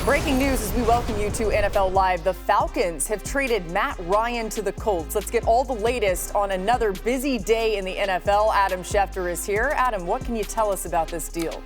Breaking news as we welcome you to NFL Live. The Falcons have traded Matt Ryan to the Colts. Let's get all the latest on another busy day in the NFL. Adam Schefter is here. Adam, what can you tell us about this deal?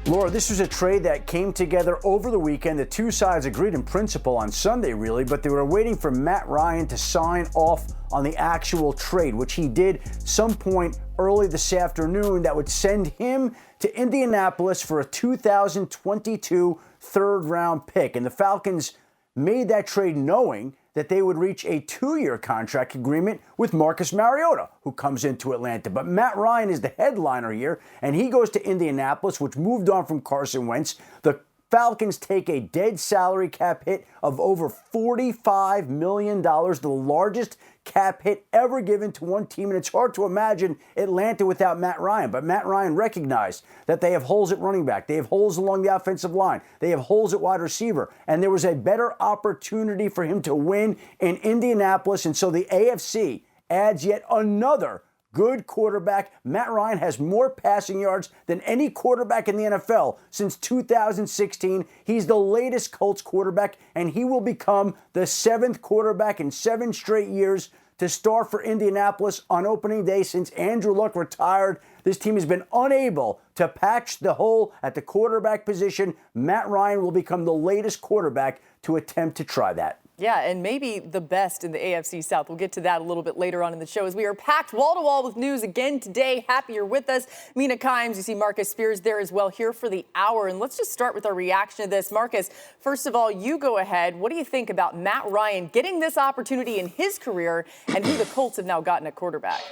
Laura, this was a trade that came together over the weekend. The two sides agreed in principle on Sunday, really, but they were waiting for Matt Ryan to sign off on the actual trade, which he did some point early this afternoon that would send him to Indianapolis for a 2022 third-round pick. And the Falcons made that trade knowing that they would reach a 2-year contract agreement with Marcus Mariota, who comes into Atlanta. But Matt Ryan is the headliner here, and he goes to Indianapolis, which moved on from Carson Wentz. The Falcons take a dead salary cap hit of over $45 million, the largest cap hit ever given to one team. And it's hard to imagine Atlanta without Matt Ryan. But Matt Ryan recognized that they have holes at running back. They have holes along the offensive line. They have holes at wide receiver. And there was a better opportunity for him to win in Indianapolis. And so the AFC adds yet another good quarterback. Matt Ryan has more passing yards than any quarterback in the NFL since 2016. He's the latest Colts quarterback, and he will become the 7th quarterback in 7 straight years to start for Indianapolis on opening day since Andrew Luck retired. This team has been unable to patch the hole at the quarterback position. Matt Ryan will become the latest quarterback to attempt to try that. Yeah, and maybe the best in the AFC South. We'll get to that a little bit later on in the show as we are packed wall-to-wall with news again today. Happy you're with us. Mina Kimes, you see Marcus Spears there as well here for the hour. And let's just start with our reaction to this. Marcus, first of all, you go ahead. What do you think about Matt Ryan getting this opportunity in his career and who the Colts have now gotten at quarterback?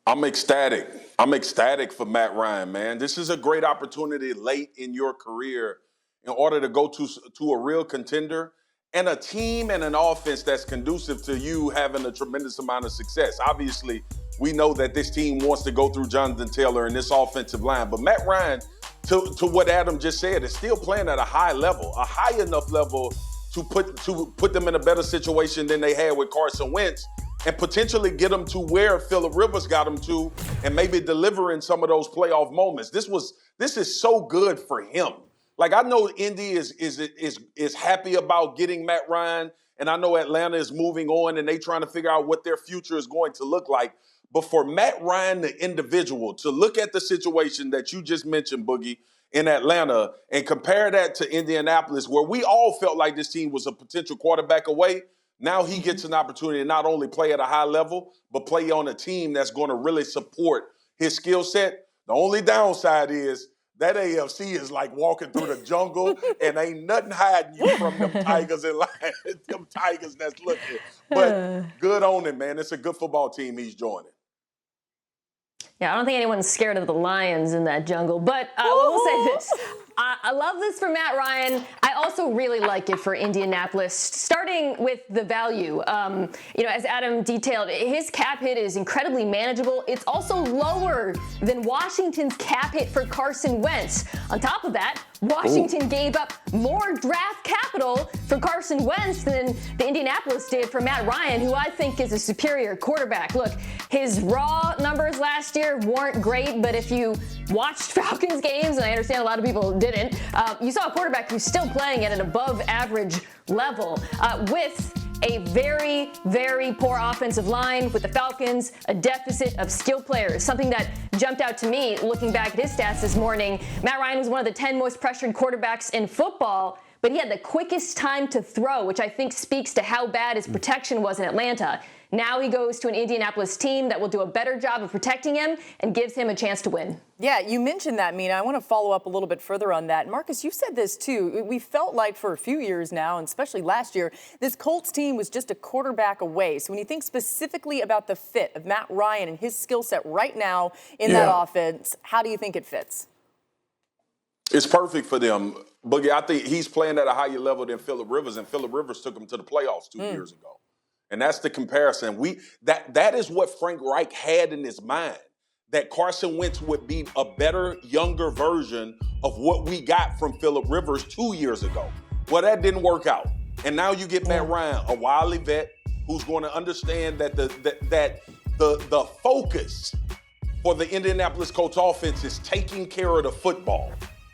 I'm ecstatic. I'm ecstatic for Matt Ryan, man. This is a great opportunity late in your career in order to go to a real contender and a team and an offense that's conducive to you having a tremendous amount of success. Obviously, we know that this team wants to go through Jonathan Taylor and this offensive line, but Matt Ryan, to what Adam just said, is still playing at a high level, a high enough level to put them in a better situation than they had with Carson Wentz and potentially get them to where Phillip Rivers got them to and maybe deliver in some of those playoff moments. This is so good for him. Like, I know Indy is happy about getting Matt Ryan, and I know Atlanta is moving on and they trying to figure out what their future is going to look like. But for Matt Ryan, the individual, to look at the situation that you just mentioned, Boogie, in Atlanta and compare that to Indianapolis, where we all felt like this team was a potential quarterback away, now he gets an opportunity to not only play at a high level, but play on a team that's going to really support his skill set. The only downside is that AFC is like walking through the jungle and ain't nothing hiding you from them tigers and lions, them tigers that's looking. But good on him, man. It's a good football team he's joining. Yeah, I don't think anyone's scared of the lions in that jungle, but we'll say this. I love this for Matt Ryan. I also really like it for Indianapolis, starting with the value. As Adam detailed, his cap hit is incredibly manageable. It's also lower than Washington's cap hit for Carson Wentz. On top of that, Washington gave up more draft capital for Carson Wentz than the Indianapolis did for Matt Ryan, who I think is a superior quarterback. Look, his raw numbers last year weren't great, but if you watched Falcons games, and I understand a lot of people didn't, you saw a quarterback who's still playing at an above average level with a very, very poor offensive line with the Falcons, a deficit of skill players. Something that jumped out to me looking back at his stats this morning. Matt Ryan was one of the 10 most pressured quarterbacks in football, but he had the quickest time to throw, which I think speaks to how bad his protection was in Atlanta. Now he goes to an Indianapolis team that will do a better job of protecting him and gives him a chance to win. Yeah, you mentioned that, Mina. I want to follow up a little bit further on that. Marcus, you said this too. We felt like for a few years now, and especially last year, this Colts team was just a quarterback away. So when you think specifically about the fit of Matt Ryan and his skill set right now in that offense, how do you think it fits? It's perfect for them. Boogie, I think he's playing at a higher level than Phillip Rivers, and Phillip Rivers took him to the playoffs 2 years ago. And that's the comparison. That is what Frank Reich had in his mind, that Carson Wentz would be a better, younger version of what we got from Phillip Rivers 2 years ago. Well, that didn't work out. And now you get Matt Ryan, a wily vet who's going to understand that the focus for the Indianapolis Colts offense is taking care of the football.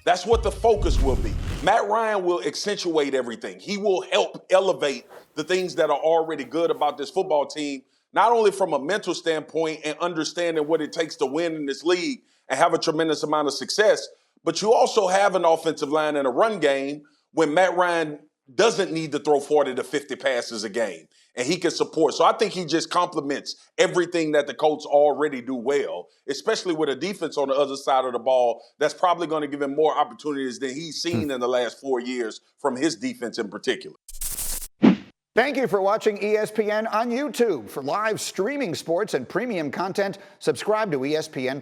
That's what the focus will be. Matt Ryan will accentuate everything. He will help elevate the things that are already good about this football team, not only from a mental standpoint and understanding what it takes to win in this league and have a tremendous amount of success, but you also have an offensive line and a run game when Matt Ryan doesn't need to throw 40 to 50 passes a game, and he can support. So I think he just complements everything that the Colts already do well, especially with a defense on the other side of the ball that's probably going to give him more opportunities than he's seen in the last 4 years from his defense in particular. Thank you for watching ESPN on YouTube. For live streaming sports and premium content, subscribe to ESPN+.